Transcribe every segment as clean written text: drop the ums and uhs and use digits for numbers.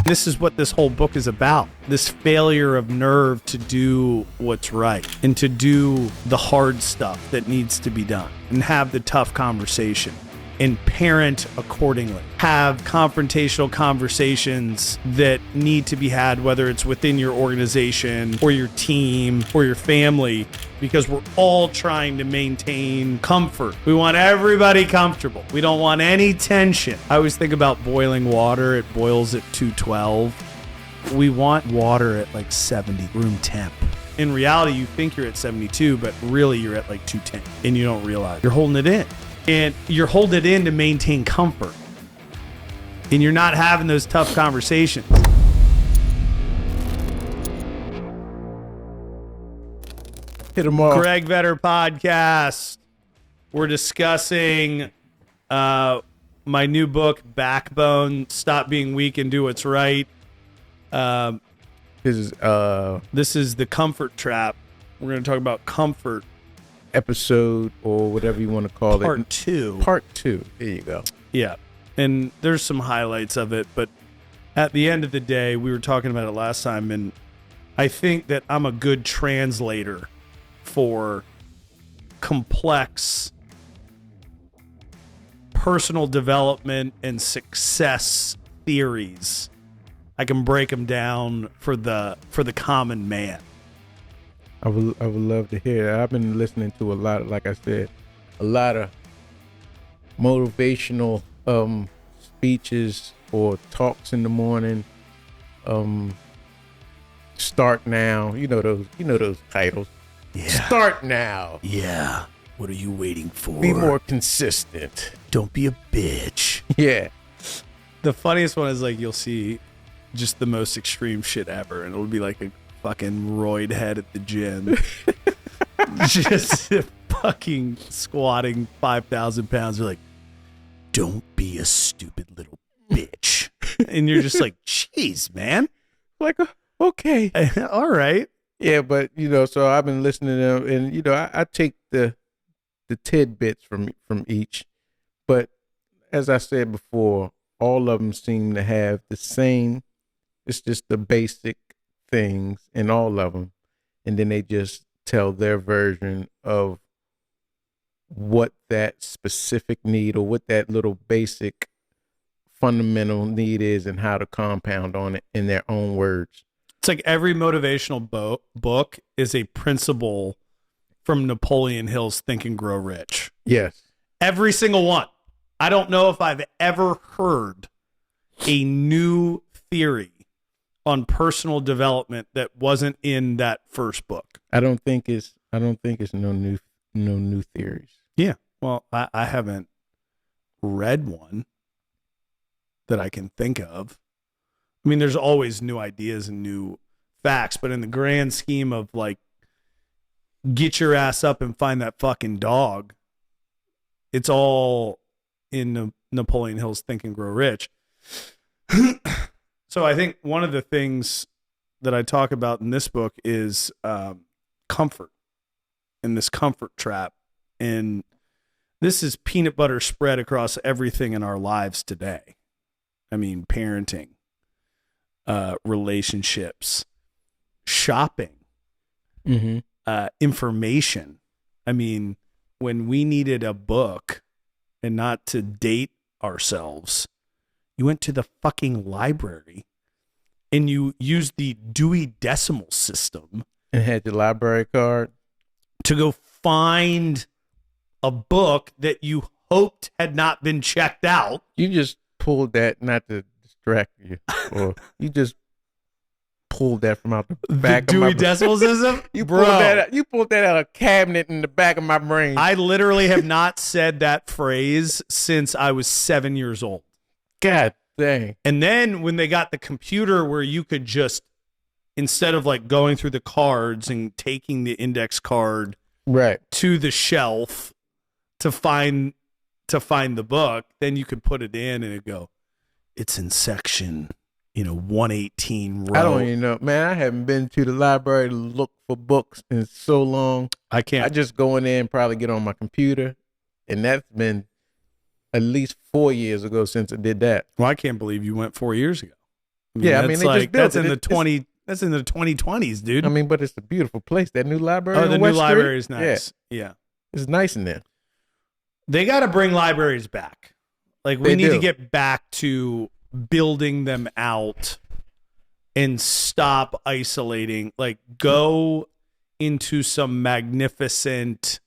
This is what this whole book is about. This failure of nerve to do what's right and to do the hard stuff that needs to be done and have the tough conversation and parent accordingly. Have confrontational conversations that need to be had, whether it's within your organization or your team or your family, because we're all trying to maintain comfort. We want everybody comfortable. We don't want any tension. I always think about boiling water. It boils at 212. We want water at like 70, room temp. In reality, you think you're at 72, but really you're at like 210, and you don't realize you're holding it in. And you're holding it in to maintain comfort. And you're not having those tough conversations. Hit them all. Greg Vetter Podcast. We're discussing my new book, Backbone, Stop Being Weak and Do What's Right. This is the comfort trap. We're going to talk about comfort. Episode or whatever you want to call Part it. 2. Part 2. There you go. Yeah. And there's some highlights of it, but at the end of the day, we were talking about it last time, and I think that I'm a good translator for complex personal development and success theories. I can break them down for the common man. I would love to hear that. I've been listening to a lot, like I said, a lot of motivational speeches or talks in the morning. Start now. You know those titles. Yeah. Start now. Yeah. What are you waiting for? Be more consistent. Don't be a bitch. Yeah. The funniest one is like you'll see just the most extreme shit ever, and it'll be like a fucking roid head at the gym. Just fucking squatting 5,000 pounds. They're like, don't be a stupid little bitch. And you're just like, jeez, man. Like, okay. All right. Yeah, but, so I've been listening to them, and, I take the tidbits from each. But as I said before, all of them seem to have the same. It's just the basic things in all of them, and then they just tell their version of what that specific need or what that little basic fundamental need is and how to compound on it in their own words. It's like every motivational book is a principle from Napoleon Hill's Think and Grow Rich. Yes. Every single one. I don't know if I've ever heard a new theory on personal development that wasn't in that first book. I don't think it's no new theories. Yeah. Well, I haven't read one that I can think of. I mean, there's always new ideas and new facts, but in the grand scheme of like, get your ass up and find that fucking dog, it's all in Napoleon Hill's Think and Grow Rich. So I think one of the things that I talk about in this book is comfort and this comfort trap. And this is peanut butter spread across everything in our lives today. I mean, parenting, relationships, shopping, information. I mean, when we needed a book and not to date ourselves, you went to the fucking library and you used the Dewey Decimal System and had your library card to go find a book that you hoped had not been checked out. You just pulled that, not to distract you, or you just pulled that from out the back the of my Dewey Decimal System? You Bro. You pulled that out of a cabinet in the back of my brain. I literally have not said that phrase since I was 7 years old. God dang. And then when they got the computer where you could just, instead of like going through the cards and taking the index card right to the shelf to find the book, then you could put it in and it'd go, it's in section, 118 row. I don't even know. Man, I haven't been to the library to look for books in so long. I can't. I just go in there and probably get on my computer. And that's been at least 4 years ago since I did that. Well, I can't believe you went 4 years ago. I mean, Yeah, I that's mean, they just like built that's it. in the 2020s, dude. I mean, but it's a beautiful place. That new library. Oh, on the new West Street? library is nice. Yeah. It's nice in there. They got to bring libraries back. Like, we They need to do. get back to building them out and stop isolating. Like, go into some magnificent,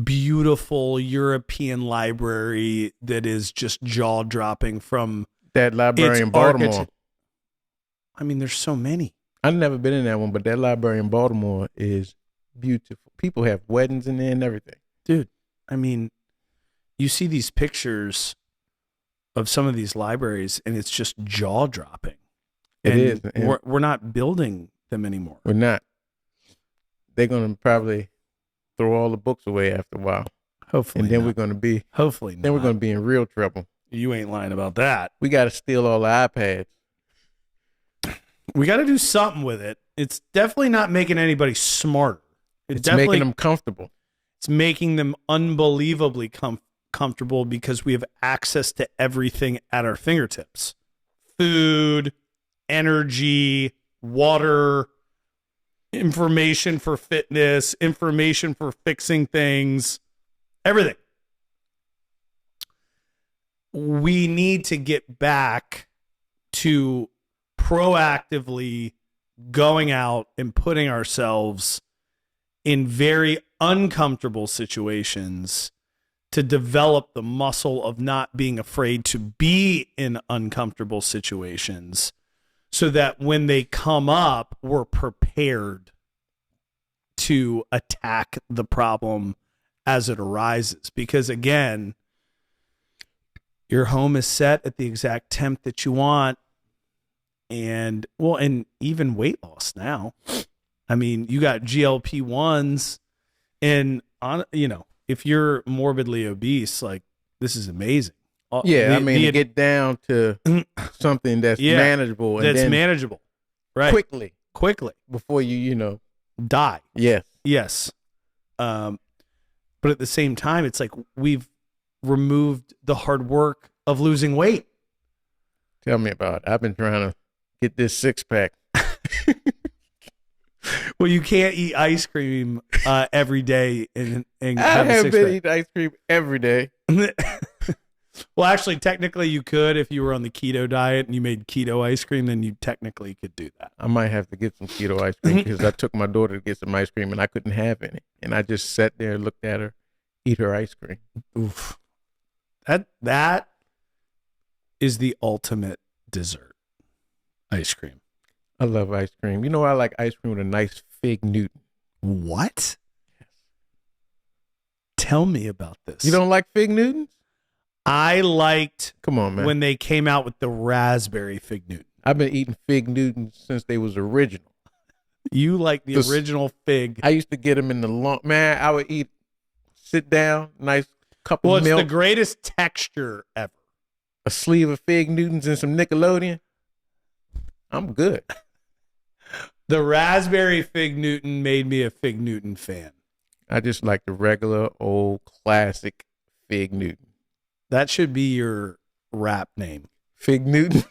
beautiful European library that is just jaw-dropping from That library its in Baltimore. architect- I mean, there's so many. I've never been in that one, but that library in Baltimore is beautiful. People have weddings in there and everything. Dude, I mean, you see these pictures of some of these libraries, and it's just jaw-dropping. It is. We're not building them anymore. We're not. They're going to probably throw all the books away after a while. Hopefully And then not. we're going to be Hopefully then we're going to be in real trouble. You ain't lying about that. We got to steal all the iPads. We got to do something with it. It's definitely not making anybody smarter. It's making them comfortable. It's making them unbelievably comfortable because we have access to everything at our fingertips. Food, energy, water, information for fitness, information for fixing things, everything. We need to get back to proactively going out and putting ourselves in very uncomfortable situations to develop the muscle of not being afraid to be in uncomfortable situations so that when they come up, we're prepared to attack the problem as it arises. Because again, your home is set at the exact temp that you want. And even weight loss now. I mean, you got GLP-1s and if you're morbidly obese, like, this is amazing. Yeah, to get down to something that's manageable. And that's manageable. Right. Quickly. Before you die. Yes. But at the same time, it's like we've removed the hard work of losing weight. Tell me about it. I've been trying to get this 6-pack. Well, you can't eat ice cream every day and I have a have been 6-pack. eating ice cream every day. Well, actually, technically, you could if you were on the keto diet and you made keto ice cream, then you technically could do that. I might have to get some keto ice cream because I took my daughter to get some ice cream and I couldn't have any. And I just sat there and looked at her eat her ice cream. Oof. That is the ultimate dessert. Ice cream. I love ice cream. You know, I like ice cream with a nice fig Newton. What? Tell me about this. You don't like fig Newtons? I liked Come on, man. when they came out with the raspberry fig Newton. I've been eating fig Newtons since they was original. You like the original fig. I used to get them in the long, man, I would sit down, nice cup Well, of it's milk, the greatest texture ever. a sleeve of fig Newtons and some Nickelodeon. I'm good. The raspberry fig Newton made me a fig Newton fan. I just like the regular old classic fig Newton. That should be your rap name. Fig Newton.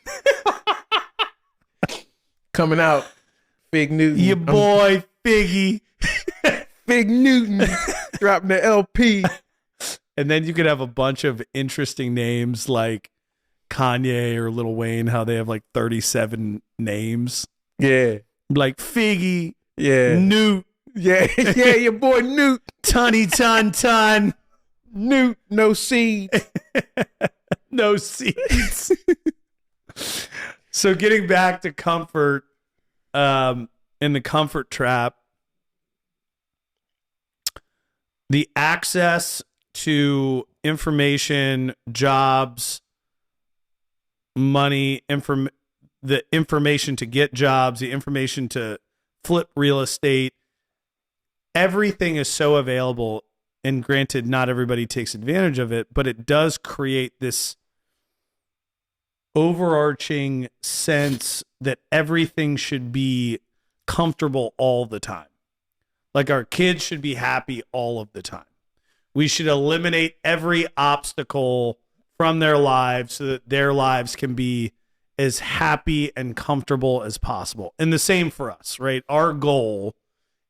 Coming out. Fig Newton. Your boy Figgy. Fig Newton. Dropping the LP. And then you could have a bunch of interesting names like Kanye or Lil Wayne, how they have like 37 names. Yeah. Like Figgy. Yeah. Newt. Yeah. Yeah, your boy Newt. Tunny Ton. Newt. No seed. No seeds. So getting back to comfort, in the comfort trap, the access to information, jobs, money, the information to get jobs, the information to flip real estate, everything is so available. And granted, not everybody takes advantage of it, but it does create this overarching sense that everything should be comfortable all the time. Like our kids should be happy all of the time. We should eliminate every obstacle from their lives so that their lives can be as happy and comfortable as possible. And the same for us, right? Our goal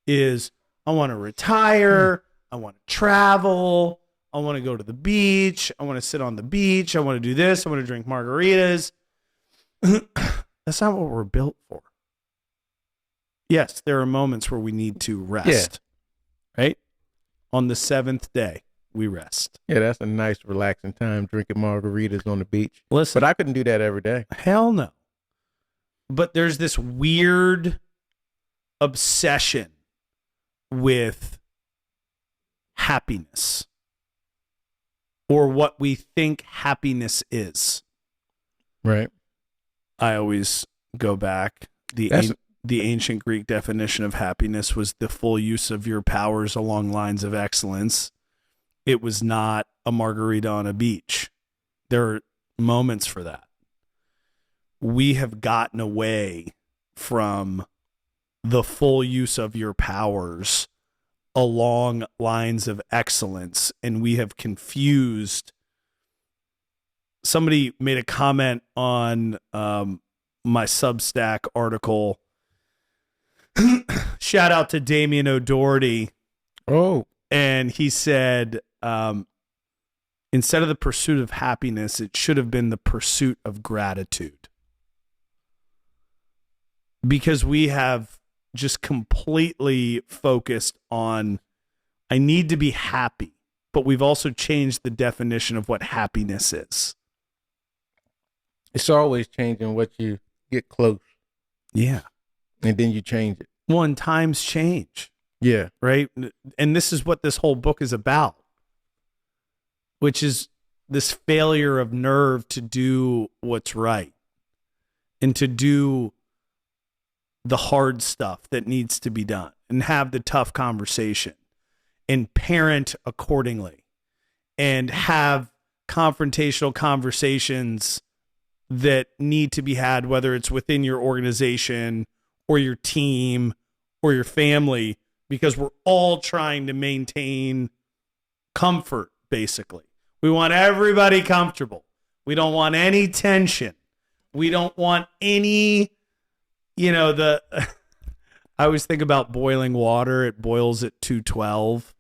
is I want to retire. I want to travel. I want to go to the beach. I want to sit on the beach. I want to do this. I want to drink margaritas. That's not what we're built for. Yes, there are moments where we need to rest, right? On the 7th day, we rest. Yeah, that's a nice relaxing time, drinking margaritas on the beach. Listen, but I couldn't do that every day. Hell no. But there's this weird obsession with happiness, or what we think happiness is. Right. I always go back. The ancient Greek definition of happiness was the full use of your powers along lines of excellence. It was not a margarita on a beach. There are moments for that. We have gotten away from the full use of your powers along lines of excellence, and we have confused. Somebody made a comment on my Substack article. Shout out to Damien O'Doherty. Oh. And he said, instead of the pursuit of happiness, it should have been the pursuit of gratitude. Because we have just completely focused on, I need to be happy, but we've also changed the definition of what happiness is. It's always changing what you get close. Yeah. And then you change it. Well, and times change. Yeah. Right? And this is what this whole book is about, which is this failure of nerve to do what's right and to do the hard stuff that needs to be done and have the tough conversation and parent accordingly and have confrontational conversations that need to be had, whether it's within your organization or your team or your family, because we're all trying to maintain comfort, basically. We want everybody comfortable. We don't want any tension. We don't want any, I always think about boiling water. It boils at 212.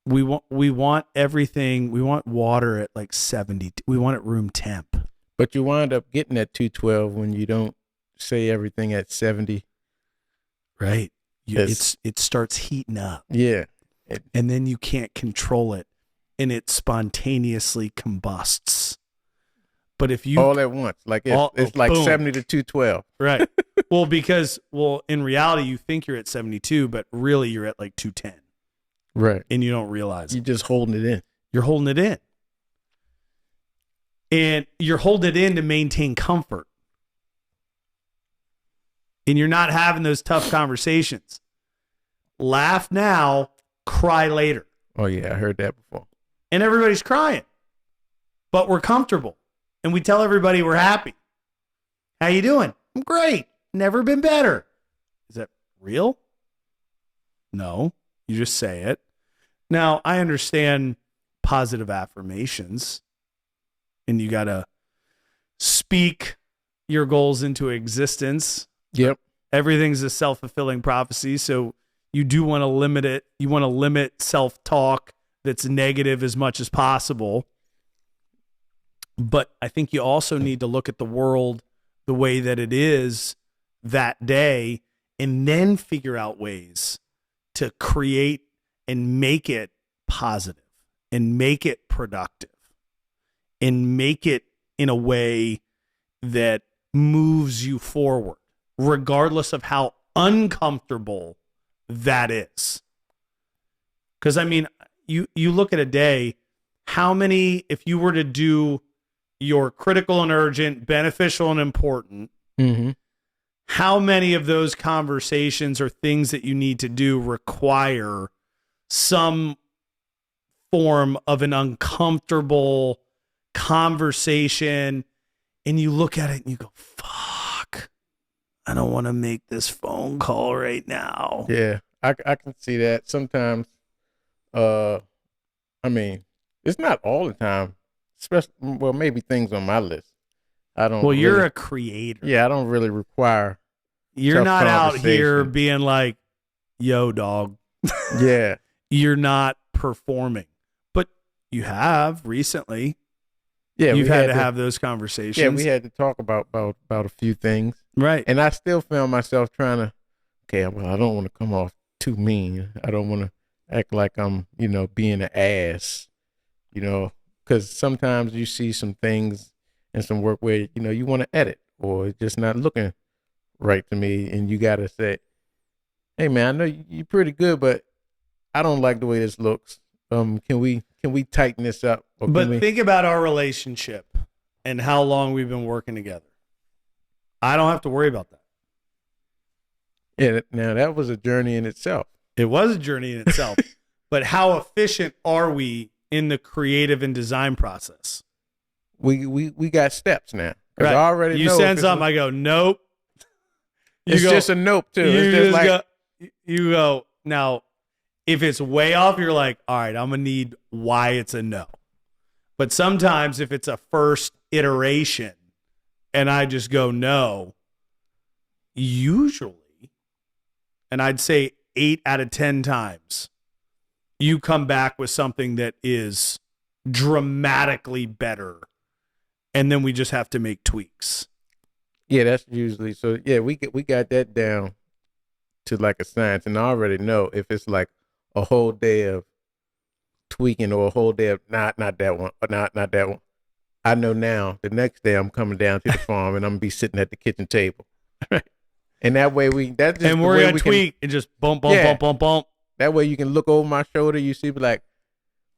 We want everything. We want water at like 70. We want it room temp. But you wind up getting at 212 when you don't say everything at 70. Right. It starts heating up. Yeah. And then you can't control it, and it spontaneously combusts. But if you all at once, like it's like boom. 70 to 212. Right. In reality, you think you're at 72, but really you're at like 210. Right. And you don't realize you're just holding it in. You're holding it in. And you're holding it in to maintain comfort. And you're not having those tough conversations. Laugh now, cry later. Oh, yeah, I heard that before. And everybody's crying. But we're comfortable. And we tell everybody we're happy. How you doing? I'm great. Never been better. Is that real? No. You just say it. Now, I understand positive affirmations. And you got to speak your goals into existence. Yep. Everything's a self-fulfilling prophecy. So you do want to limit it. You want to limit self-talk that's negative as much as possible. But I think you also need to look at the world the way that it is that day and then figure out ways to create and make it positive and make it productive and make it in a way that moves you forward, regardless of how uncomfortable that is. Because, I mean, you look at a day, how many, if you were to do your critical and urgent, beneficial and important, mm-hmm. how many of those conversations or things that you need to do require some form of an uncomfortable conversation? And you look at it and you go, fuck, I don't want to make this phone call right now. Yeah, I can see that sometimes. I mean, it's not all the time. especially, well, maybe things on my list. I don't. Well, you're really, a creator. Yeah, I don't really require. You're tough not out here conversation. being like, yo, dog. Yeah, You're not performing. But you have recently. yeah. You've we had to have those conversations. Yeah, we had to talk about a few things. Right. And I still found myself trying to, okay, well, I don't want to come off too mean. I don't want to act like I'm, being an ass, because sometimes you see some things in some work where, you want to edit or it's just not looking right to me. And you got to say, hey, man, I know you're pretty good, but I don't like the way this looks. Can we tighten this up? But think about our relationship and how long we've been working together. I don't have to worry about that. Yeah, now that was a journey in itself. It was a journey in itself. But how efficient are we in the creative and design process? We got steps now. Right. I already you know send something, I go, nope. It's just a nope too. It's just like you go, now, if it's way off, you're like, all right, I'm going to need why it's a no. But sometimes if it's a first iteration and I just go no, usually, and I'd say 8 out of 10 times, you come back with something that is dramatically better. And then we just have to make tweaks. Yeah, that's usually so. Yeah, we got that down to like a science, and I already know if it's like a whole day of tweaking or a whole day of not that one, or not that one. I know now the next day I'm coming down to the farm and I'm gonna be sitting at the kitchen table, and that way we're gonna tweak and just bump. That way you can look over my shoulder, you see, be like,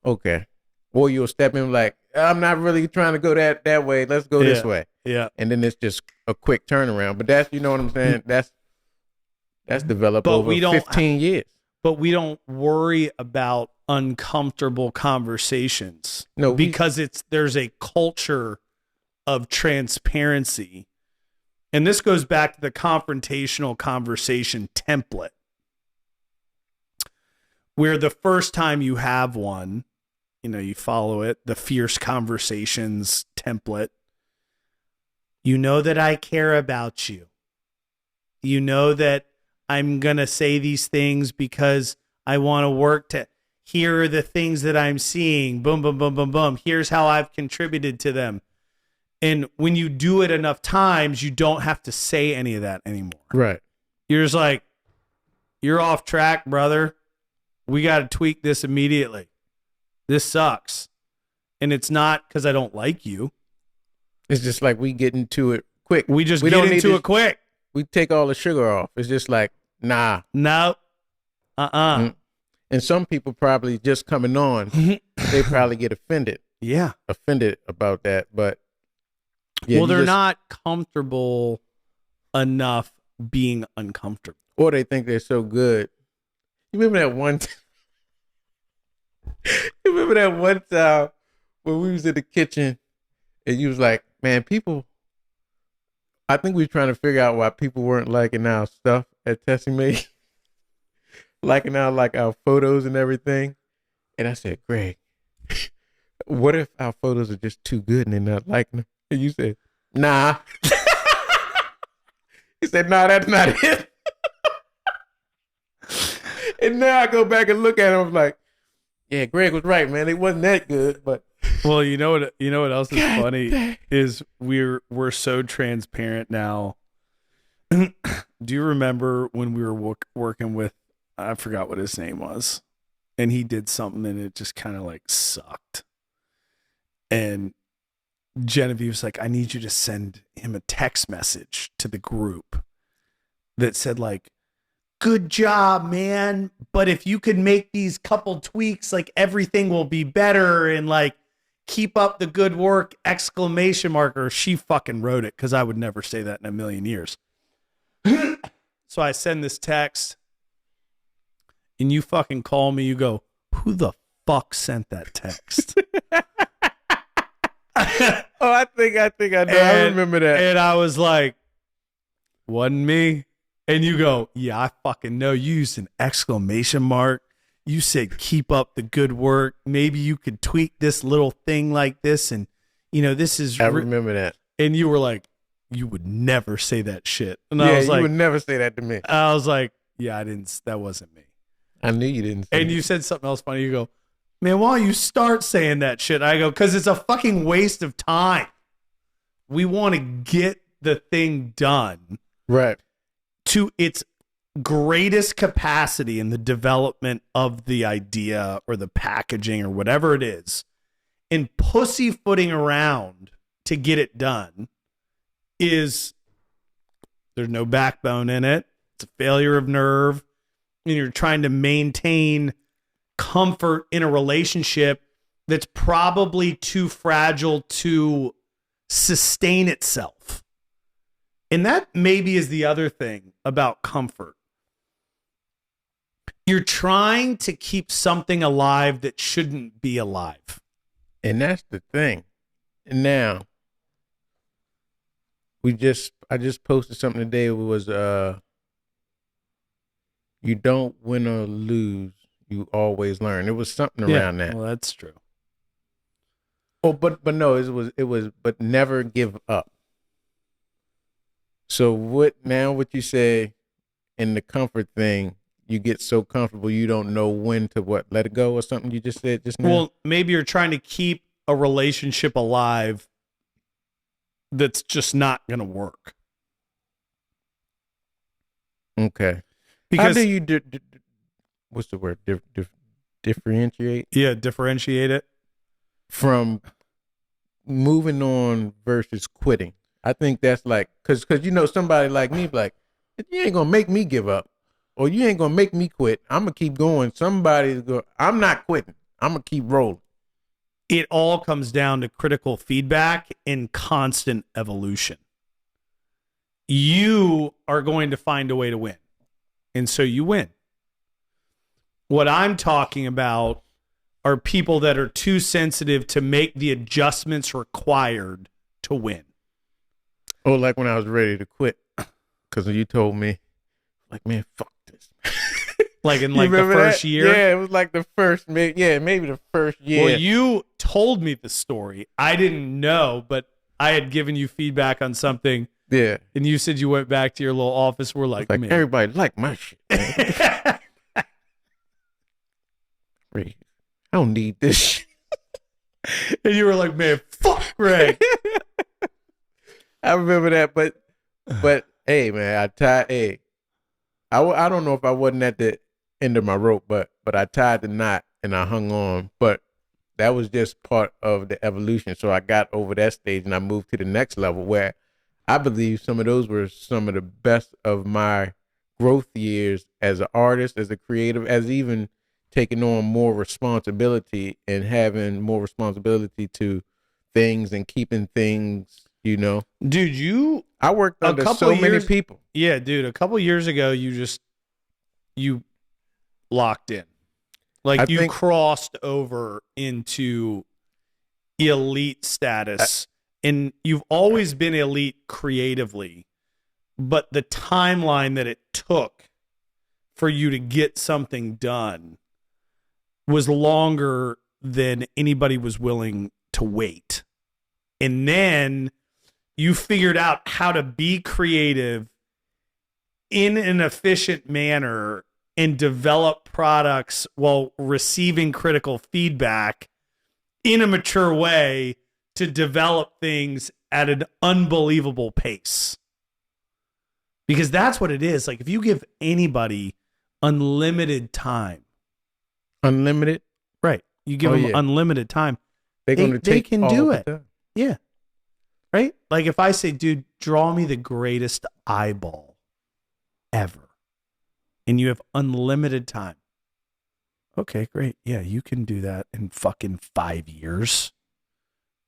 okay, or you'll step in like, I'm not really trying to go that way. Let's go this way. Yeah. And then it's just a quick turnaround. But that's, you know what I'm saying? That's developed over 15 years. But we don't worry about uncomfortable conversations. No, because there's a culture of transparency. And this goes back to the confrontational conversation template, where the first time you have one, you follow it, the fierce conversations template. You know that I care about you. You know that I'm going to say these things because I want to work to, here are the things that I'm seeing. Boom, boom, boom, boom, boom. Here's how I've contributed to them. And when you do it enough times, you don't have to say any of that anymore. Right. You're just like, you're off track, brother. We got to tweak this immediately. This sucks. And it's not because I don't like you. It's just like we get into it quick. We get into it quick. We take all the sugar off. It's just like, nah. No. And some people probably just coming on, they probably get offended. Yeah. Offended about that. But yeah, well, they're not comfortable enough being uncomfortable. Or they think they're so good. You remember that one time when we was in the kitchen and you was like, man, I think we were trying to figure out why people weren't liking our stuff at Tessie Mae. Liking our photos and everything. And I said, Greg, what if our photos are just too good and they're not liking them? And you said, nah. He said, nah, that's not it. And now I go back and look at him, I'm like, yeah, Greg was right, man. It wasn't that good, but well, you know what else is funny is we're so transparent now. Do you remember when we were working with, I forgot what his name was, and he did something and it just kind of like sucked. And Genevieve was like, I need you to send him a text message to the group that said like, good job, man. But if you could make these couple tweaks, like everything will be better, and like keep up the good work, ! She fucking wrote it because I would never say that in a million years. So I send this text and you fucking call me. You go, who the fuck sent that text? Oh, I think I know. I remember that. And I was like, wasn't me. And you go, yeah, I fucking know. You used an ! You said, keep up the good work. Maybe you could tweak this little thing like this and this is, I remember that. and you were like, you would never say that shit. And Yeah, I was you like, would never say that to me. I was like, yeah, that wasn't me. I knew you didn't say And that. you said something else funny. You go, man, why don't you start saying that shit? I go, because it's a fucking waste of time. We want to get the thing done Right. to its greatest capacity in the development of the idea or the packaging or whatever it is. And pussyfooting around to get it done there's no backbone in it. It's a failure of nerve. And you're trying to maintain comfort in a relationship that's probably too fragile to sustain itself. And that maybe is the other thing about comfort. You're trying to keep something alive that shouldn't be alive. And that's the thing. And now, I just posted something today. It was you don't win or lose, you always learn. It was something around that. Well, that's true. Oh, but no, it was but never give up. So what you say in the comfort thing, you get so comfortable you don't know when to let it go or something you just said just now? Well, maybe you're trying to keep a relationship alive that's just not going to work. Okay. Because how do you what's the word? Differentiate? Yeah, differentiate it from moving on versus quitting. I think that's like, cause somebody like me, like, you ain't gonna make me give up, or you ain't gonna make me quit. I'm gonna keep going. I'm not quitting. I'm gonna keep rolling. It all comes down to critical feedback and constant evolution. You are going to find a way to win, and so you win. What I'm talking about are people that are too sensitive to make the adjustments required to win. Oh, like when I was ready to quit, because you told me, like, man, fuck this. Like in the first year? Yeah, it was like the first, maybe the first year. Well, you told me the story. I didn't know, but I had given you feedback on something. Yeah. And you said you went back to your little office. We're like, man. Everybody like my shit. I don't need this shit. And you were like, man, fuck Greg. I remember that, but hey, man, I don't know if I wasn't at the end of my rope, but I tied the knot and I hung on. But that was just part of the evolution. So I got over that stage and I moved to the next level where I believe some of those were some of the best of my growth years as an artist, as a creative, as even taking on more responsibility and having more responsibility to things and keeping things, Dude, I worked under so many people. Yeah, dude, a couple years ago, you locked in. Like you crossed over into elite status. And you've always been elite creatively, but the timeline that it took for you to get something done was longer than anybody was willing to wait. And then you figured out how to be creative in an efficient manner and develop products while receiving critical feedback in a mature way to develop things at an unbelievable pace. Because that's what it is. Like if you give anybody unlimited time. Unlimited? Right. You give them unlimited time. They can do it. Yeah. Right? Like if I say, dude, draw me the greatest eyeball ever. And you have unlimited time. Okay, great. Yeah, you can do that in fucking 5 years.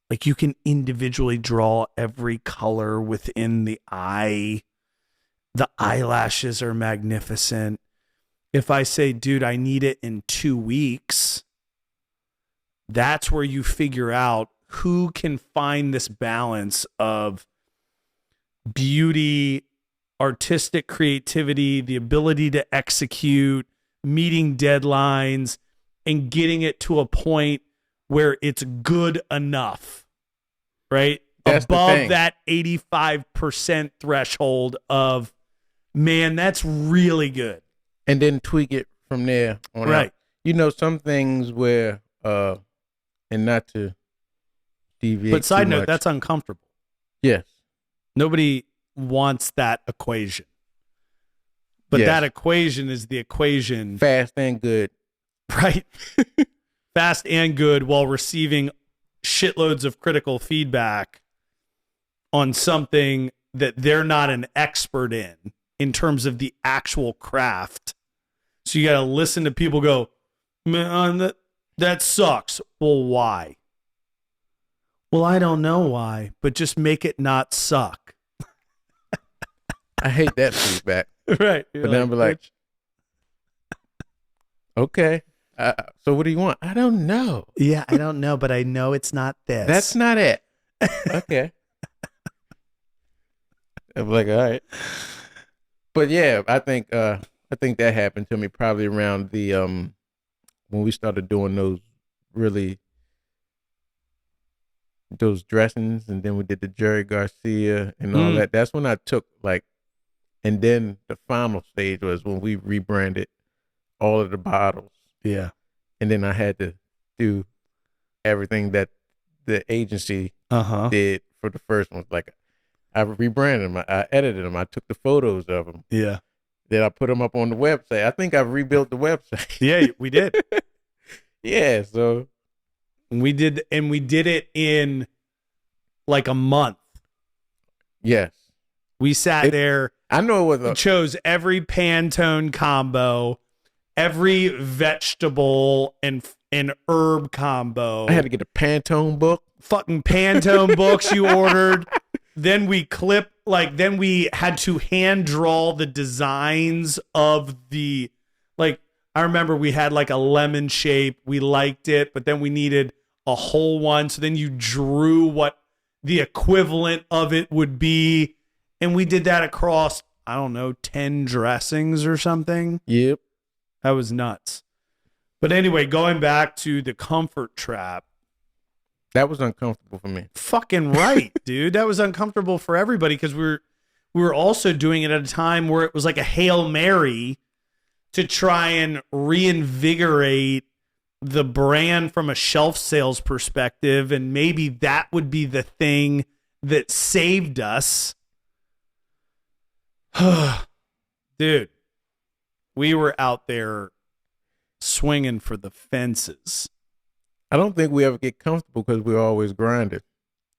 Like you can individually draw every color within the eye. The eyelashes are magnificent. If I say, dude, I need it in 2 weeks, that's where you figure out who can find this balance of beauty, artistic creativity, the ability to execute, meeting deadlines, and getting it to a point where it's good enough. right? That's the Above thing. that 85% threshold of, man, that's really good. And then tweak it from there on Right. out. You know, some things where, and not to deviate But side too note, much. that's uncomfortable. Yes. Nobody wants that equation. But Yes. that equation is the equation. Fast and good. Right. Fast and good while receiving shitloads of critical feedback on something that they're not an expert in terms of the actual craft. So you got to listen to people go, man, that sucks. Well, why? Well, I don't know why, but just make it not suck. I hate that feedback. Right. But then I'll be like, okay. So what do you want? I don't know. yeah, I don't know, but I know it's not this. That's not it. Okay. I'm like, all right. But yeah, I think that happened to me probably around the when we started doing those dressings, and then we did the Jerry Garcia and all that. That's when I took and then the final stage was when we rebranded all of the bottles. Yeah. And then I had to do everything that the agency did for the first one. Like, I rebranded them, I edited them, I took the photos of them. Yeah. Then I put them up on the website. I think I rebuilt the website. Yeah, we did. Yeah, so we did it in like a month. yes. We sat there. I know it was We chose every Pantone combo, every vegetable and herb combo. I had to get a Pantone book. Fucking Pantone books you ordered. Then we then we had to hand draw the designs of the, like, I remember we had like a lemon shape. We liked it, but then we needed a whole one. So then you drew what the equivalent of it would be. And we did that across, I don't know, 10 dressings or something. Yep. That was nuts. But anyway, going back to the comfort trap. That was uncomfortable for me. Fucking right, dude. That was uncomfortable for everybody because we were also doing it at a time where it was like a Hail Mary to try and reinvigorate the brand from a shelf sales perspective. And maybe that would be the thing that saved us. Dude, we were out there swinging for the fences. I don't think we ever get comfortable because we're always grinding.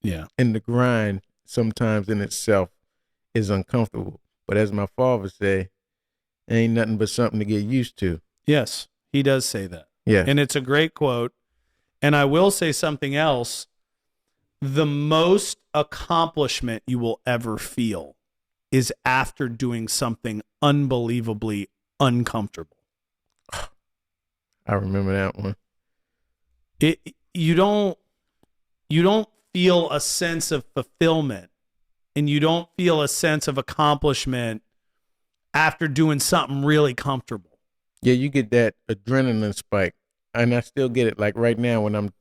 Yeah. And the grind sometimes in itself is uncomfortable. But as my father say, it ain't nothing but something to get used to. Yes, he does say that. Yeah. And it's a great quote. And I will say something else. The most accomplishment you will ever feel is after doing something unbelievably uncomfortable. I remember that one. You don't feel a sense of fulfillment and you don't feel a sense of accomplishment after doing something really comfortable. Yeah, you get that adrenaline spike. And I still get it. Like right now when I'm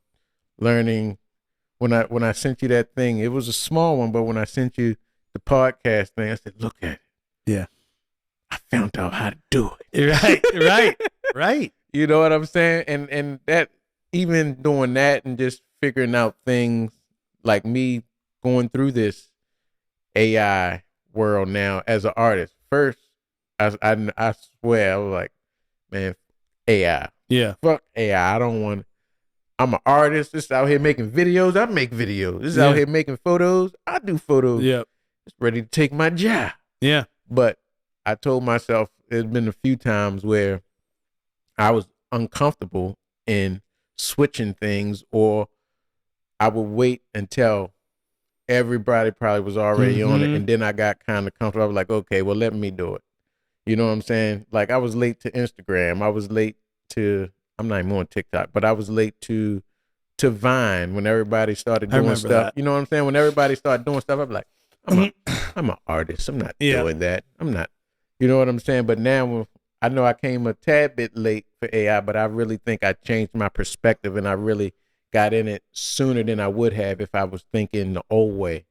learning, when I sent you that thing, it was a small one, but when I sent you the podcast thing, I said, look at it. Yeah. I found out how to do it. Right. You know what I'm saying? And that, even doing that and just figuring out things like me going through this AI world now as an artist. First, I swear, I was like, man, AI. Yeah. Fuck AI. I don't want, I'm an artist. This out here making videos. I make videos. This is out here making photos. I do photos. Yeah. It's ready to take my job. Yeah. But I told myself, there's been a few times where I was uncomfortable in switching things, or I would wait until everybody probably was already on it, and then I got kind of comfortable. I was like, okay, well, let me do it. You know what I'm saying? Like, I was late to Instagram. I was late to, I'm not even on TikTok, but I was late to Vine when everybody started doing stuff. That. You know what I'm saying? When everybody started doing stuff, I'm like, I'm an artist. I'm not doing that. I'm not, you know what I'm saying? But now I know I came a tad bit late for AI, but I really think I changed my perspective, and I really got in it sooner than I would have if I was thinking the old way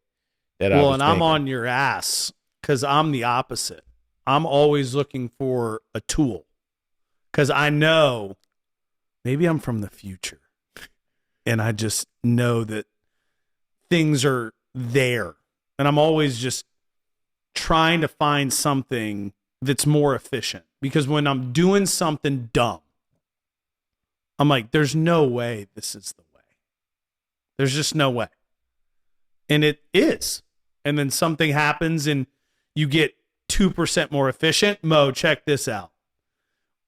that I was and thinking. I'm on your ass because I'm the opposite. I'm always looking for a tool because I know maybe I'm from the future and I just know that things are there. And I'm always just trying to find something that's more efficient because when I'm doing something dumb, I'm like, there's no way this is the way. There's just no way. And it is. And then something happens and you get 2% more efficient. Mo, check this out.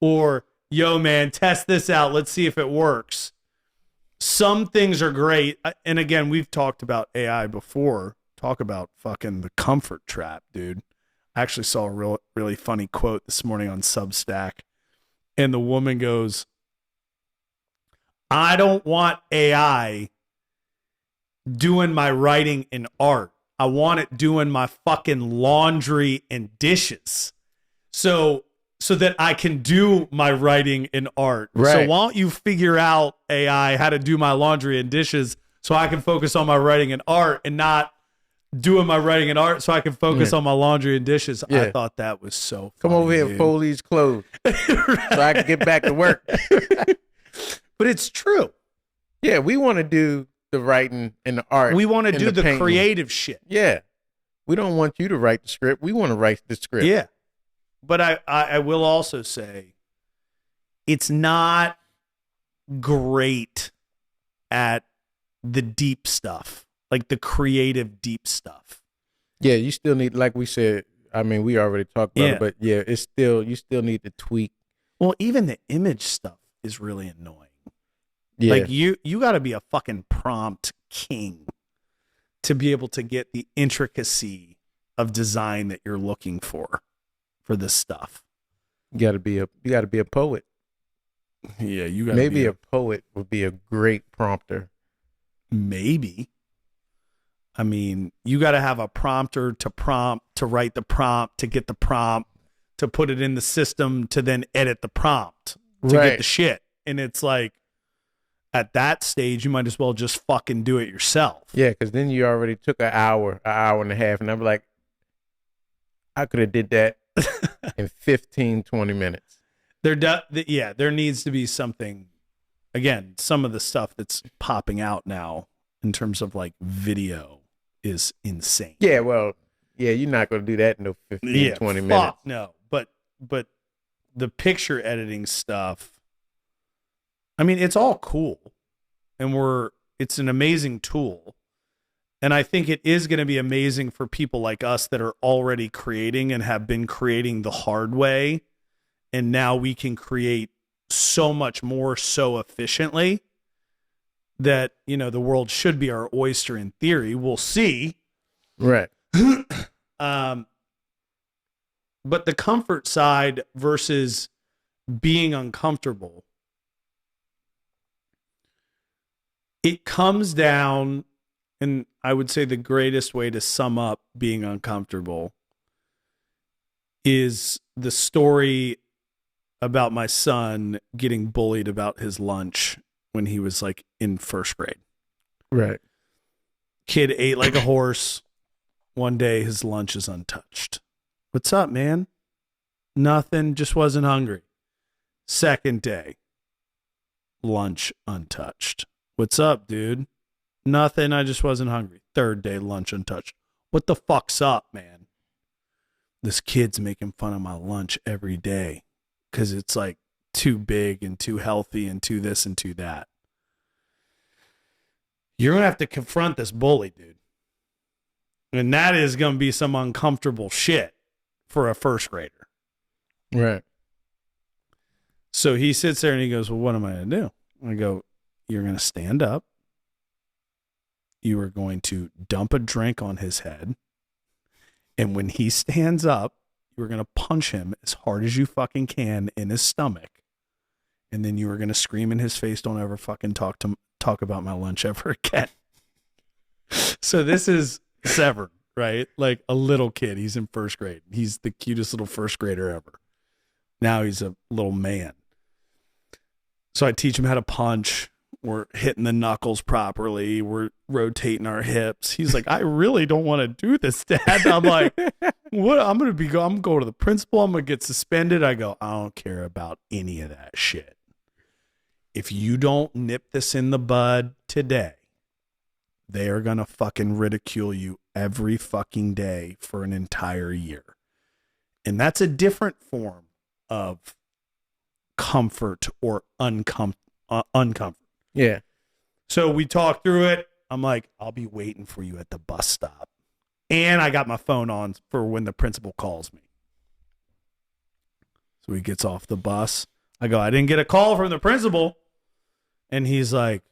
Or, yo, man, test this out. Let's see if it works. Some things are great. And again, we've talked about AI before. Talk about fucking the comfort trap, dude. I actually saw a really funny quote this morning on Substack. And the woman goes, I don't want AI doing my writing and art. I want it doing my fucking laundry and dishes. So that I can do my writing and art. Right. So why don't you figure out, AI, how to do my laundry and dishes so I can focus on my writing and art and not doing my writing and art so I can focus on my laundry and dishes. Yeah. I thought that was so funny. Come over here and fold these clothes so I can get back to work. But it's true. Yeah, we want to do the writing and the art. We want to do the painting. creative shit. Yeah. We don't want you to write the script. We want to write the script. Yeah. But I will also say it's not great at the deep stuff, like the creative deep stuff. Yeah, you still need, like we said, I mean, we already talked about it, but yeah, it's still, you still need to tweak. Well, even the image stuff is really annoying. Yeah. Like you got to be a fucking prompt king to be able to get the intricacy of design that you're looking for this stuff. You got to be a poet. Yeah, you got maybe a poet would be a great prompter. Maybe. I mean, you got to have a prompter to prompt, to write the prompt, to get the prompt, to put it in the system, to then edit the prompt, to get the shit. And it's like, at that stage, you might as well just fucking do it yourself. Yeah, because then you already took an hour and a half, and I'm like, I could have did that in 15, 20 minutes. There needs to be something. Again, some of the stuff that's popping out now in terms of like video is insane. Yeah, well, yeah, you're not going to do that in no 15, 20 minutes. No, but the picture editing stuff, I mean, it's all cool, and it's an amazing tool. And I think it is going to be amazing for people like us that are already creating and have been creating the hard way. And now we can create so much more so efficiently that, you know, the world should be our oyster in theory. We'll see. Right. But the comfort side versus being uncomfortable, it comes down, and I would say the greatest way to sum up being uncomfortable is the story about my son getting bullied about his lunch when he was like in first grade. Right. Kid ate like a horse. One day his lunch is untouched. What's up, man? Nothing, just wasn't hungry. Second day, lunch untouched. What's up, dude? Nothing, I just wasn't hungry. Third day, lunch untouched. What the fuck's up, man? This kid's making fun of my lunch every day because it's like too big and too healthy and too this and too that. You're going to have to confront this bully, dude. And that is going to be some uncomfortable shit for a first grader. Right. So he sits there and he goes, well, what am I going to do? I go, you're going to stand up. You are going to dump a drink on his head. And when he stands up, you're going to punch him as hard as you fucking can in his stomach. And then you are going to scream in his face, don't ever fucking talk about my lunch ever again. So this is Severn, right? Like a little kid. He's in first grade. He's the cutest little first grader ever. Now he's a little man. So I teach him how to punch. We're hitting the knuckles properly. We're rotating our hips. He's like, I really don't want to do this, Dad. I'm like, what? I'm going to the principal. I'm going to get suspended. I go, I don't care about any of that shit. If you don't nip this in the bud today, they are going to fucking ridicule you every fucking day for an entire year. And that's a different form of comfort or uncomfort. Yeah. So we talked through it. I'm like, I'll be waiting for you at the bus stop. And I got my phone on for when the principal calls me. So he gets off the bus. I go, I didn't get a call from the principal. And he's like,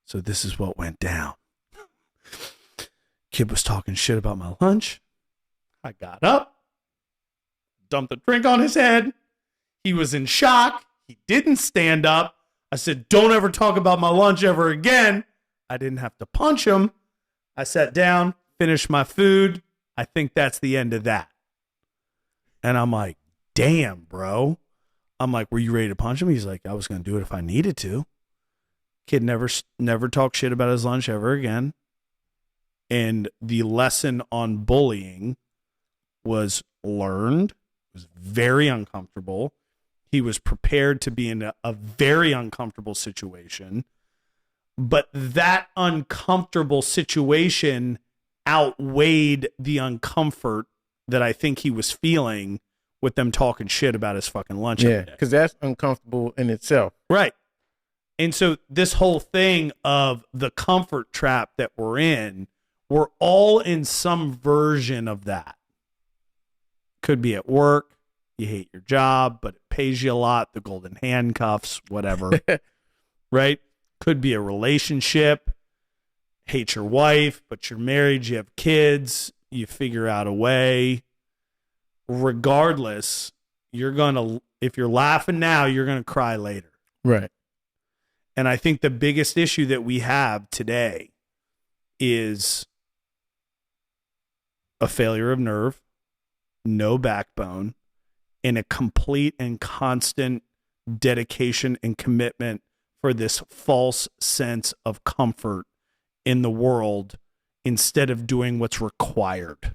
so this is what went down. Kid was talking shit about my lunch. I got up, dumped a drink on his head. He was in shock. He didn't stand up. I said, don't ever talk about my lunch ever again. I didn't have to punch him. I sat down, finished my food. I think that's the end of that. And I'm like, damn, bro. I'm like, were you ready to punch him? He's like, I was going to do it if I needed to. Kid never talked shit about his lunch ever again. And the lesson on bullying was learned. It was very uncomfortable. He was prepared to be in a very uncomfortable situation. But that uncomfortable situation outweighed the uncomfort that I think he was feeling with them talking shit about his fucking lunch. Yeah, because that's uncomfortable in itself. Right. And so this whole thing of the comfort trap that we're in, we're all in some version of that. Could be at work. You hate your job, but it pays you a lot. The golden handcuffs, whatever. Right? Could be a relationship. Hate your wife, but you're married. You have kids. You figure out a way. Regardless, if you're laughing now, you're going to cry later. Right. And I think the biggest issue that we have today is a failure of nerve, no backbone, and a complete and constant dedication and commitment for this false sense of comfort in the world instead of doing what's required.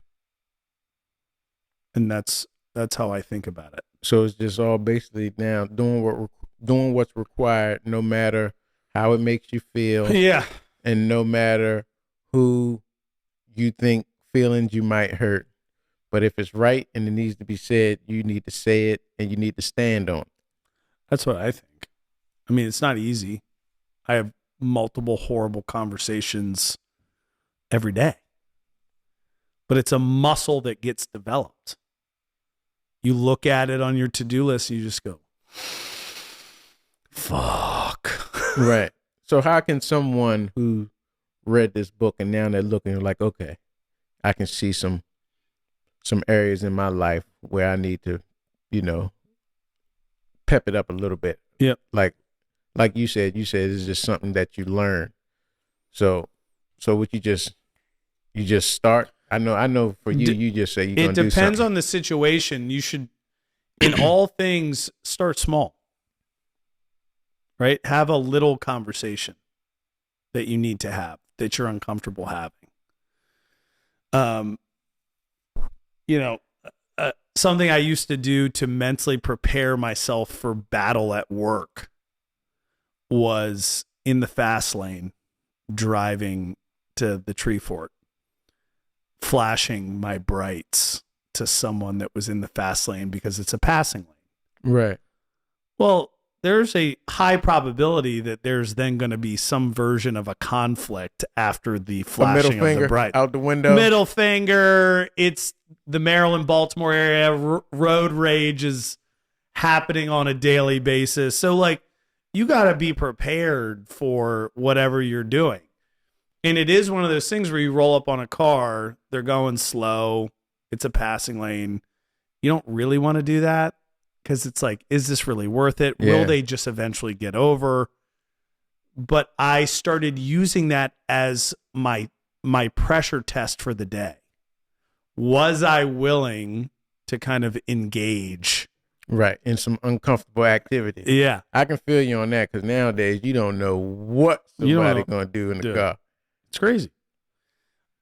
And that's how I think about it. So it's just all basically now doing what's required, no matter how it makes you feel. Yeah. And no matter who you think feelings you might hurt. But if it's right and it needs to be said, you need to say it and you need to stand on it. That's what I think. I mean, it's not easy. I have multiple horrible conversations every day. But it's a muscle that gets developed. You look at it on your to-do list and you just go, fuck. Right. So how can someone who read this book and now they're looking like, okay, I can see some areas in my life where I need to, pep it up a little bit. Yeah. Like you said it's just something that you learn. So what you just start. I know for you, you just say you're going to do something. It depends on the situation. You should, in all things, start small. Right? Have a little conversation that you need to have, that you're uncomfortable having. Something I used to do to mentally prepare myself for battle at work was in the fast lane, driving to the tree fort, flashing my brights to someone that was in the fast lane because it's a passing lane. Right. Well, there's a high probability that there's then going to be some version of a conflict after the flashing of the bright. Out the window. Middle finger. It's the Maryland-Baltimore area. Road rage is happening on a daily basis. So, you got to be prepared for whatever you're doing. And it is one of those things where you roll up on a car, they're going slow, it's a passing lane. You don't really want to do that. Because it's like, is this really worth it? Yeah. Will they just eventually get over? But I started using that as my pressure test for the day. Was I willing to kind of engage Right. And some uncomfortable activity. Yeah. I can feel you on that because nowadays you don't know what somebody's going to do in the Dude, car. It's crazy.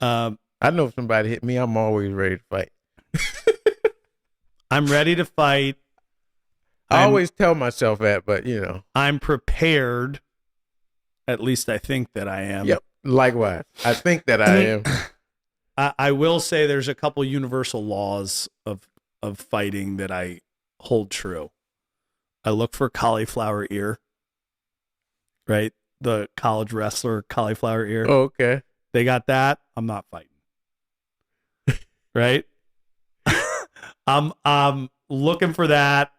I know if somebody hit me, I'm always ready to fight. I'm ready to fight. I always tell myself that, but I'm prepared. At least I think that I am. Yep. Likewise. I think that I am. I will say there's a couple universal laws of fighting that I hold true. I look for cauliflower ear, right? The college wrestler cauliflower ear. Oh, okay. They got that. I'm not fighting. Right? I'm looking for that.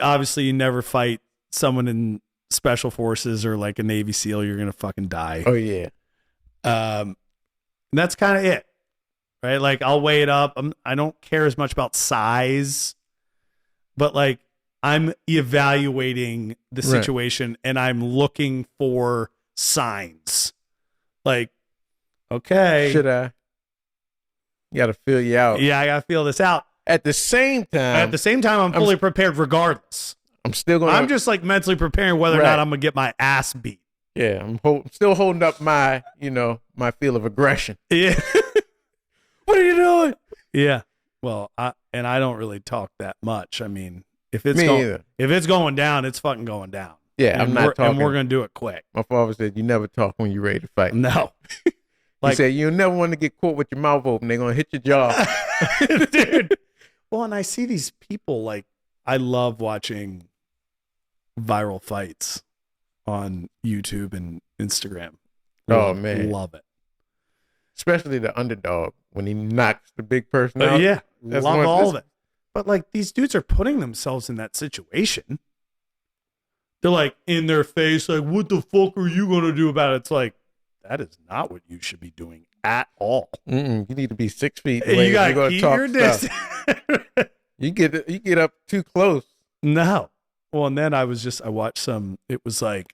Obviously, you never fight someone in special forces or like a Navy SEAL. You're gonna fucking die. Oh yeah. And that's kind of it, right? Like I'll weigh it up. I don't care as much about size, but like I'm evaluating the situation and I'm looking for signs. Like, okay, should I? You got to feel you out. Yeah, I got to feel this out. At the same time, I'm fully prepared regardless. I'm still going. I'm just like mentally preparing whether or not I'm gonna get my ass beat. Yeah, I'm still holding up my, my feel of aggression. Yeah. What are you doing? Yeah. Well, I don't really talk that much. I mean, if it's going down, it's fucking going down. Yeah, I'm not talking. And we're gonna do it quick. My father said, "You never talk when you're ready to fight." No. He said, "You never want to get caught with your mouth open. They're gonna hit your jaw." Dude. Well, and I see these people like I love watching viral fights on YouTube and Instagram. Man, love it. Especially the underdog when he knocks the big person out. Yeah, love all of it. But like these dudes are putting themselves in that situation. They're like in their face, like, "What the fuck are you gonna do about it?" It's like that is not what you should be doing at all. You need to be 6 feet away. You gotta keep your distance. You get up too close. No. Well, and then I watched some. It was like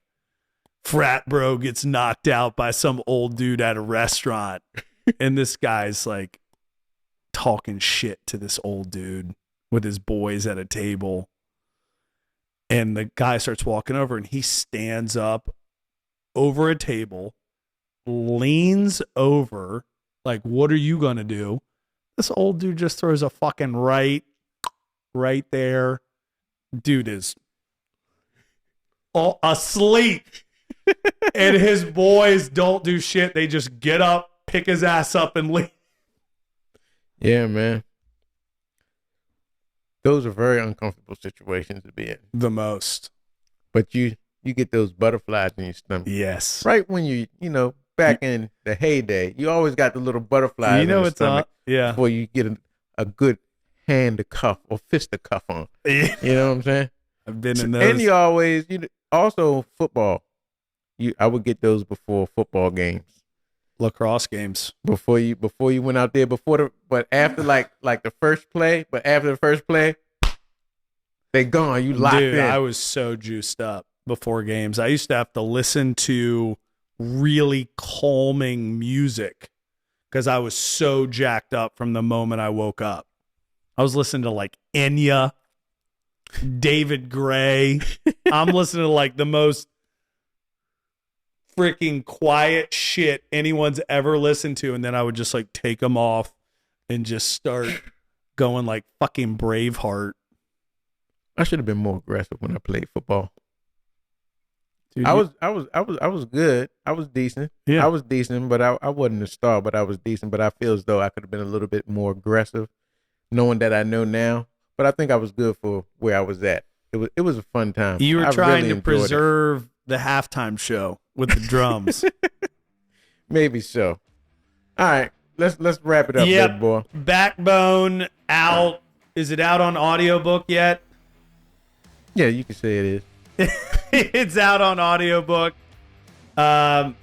frat bro gets knocked out by some old dude at a restaurant, and this guy's like talking shit to this old dude with his boys at a table, and the guy starts walking over, and he stands up over a table, leans over, like, "What are you gonna do?" This old dude just throws a fucking right there. Dude is all asleep. And his boys don't do shit. They just get up, pick his ass up, and leave. Yeah, man. Those are very uncomfortable situations to be in. The most. But you get those butterflies in your stomach. Yes. Right when back in the heyday, you always got the little butterflies in the stomach. Yeah. Before you get a good hand to cuff or fist to cuff on. Yeah. You know what I'm saying? I've been in those. And you always, also football. I would get those before football games. Lacrosse games. Before you went out there, but after like the first play, they gone. You locked in. I was so juiced up before games. I used to have to listen to really calming music because I was so jacked up from the moment I woke up. I was listening to like Enya, David Gray. I'm listening to like the most freaking quiet shit anyone's ever listened to, and then I would just like take them off and just start going like fucking Braveheart. I should have been more aggressive when I played football. Dude, I was good. I was decent. Yeah. I was decent, but I wasn't a star, but I was decent. But I feel as though I could have been a little bit more aggressive, knowing that I know now. But I think I was good for where I was at. It was a fun time. You were trying to preserve it. The halftime show with the drums. Maybe so. All right, let's wrap it up, big boy. Backbone out. Is it out on audiobook yet? Yeah, you can say it is. It's out on audiobook. I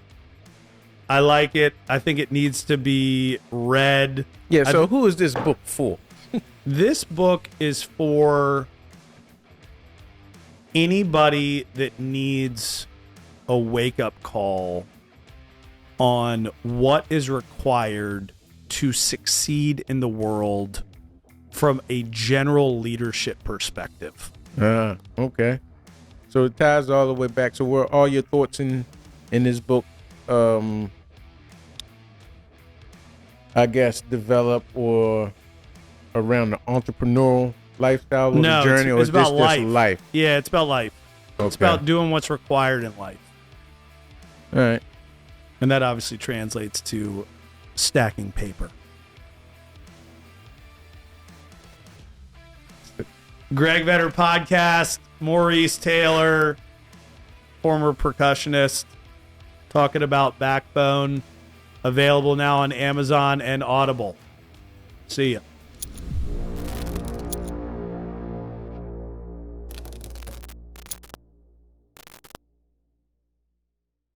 like it. I think it needs to be read. Yeah, so who is this book for? This book is for anybody that needs a wake-up call on what is required to succeed in the world from a general leadership perspective. Okay. So it ties all the way back. So were all your thoughts in this book, I guess, develop or around the entrepreneurial lifestyle or the journey, or it's is this about just life? Yeah, it's about life. It's about doing what's required in life. All right. And that obviously translates to stacking paper. Greg Vetter Podcast, Maurice Taylor, former percussionist, talking about Backbone, available now on Amazon and Audible. See ya.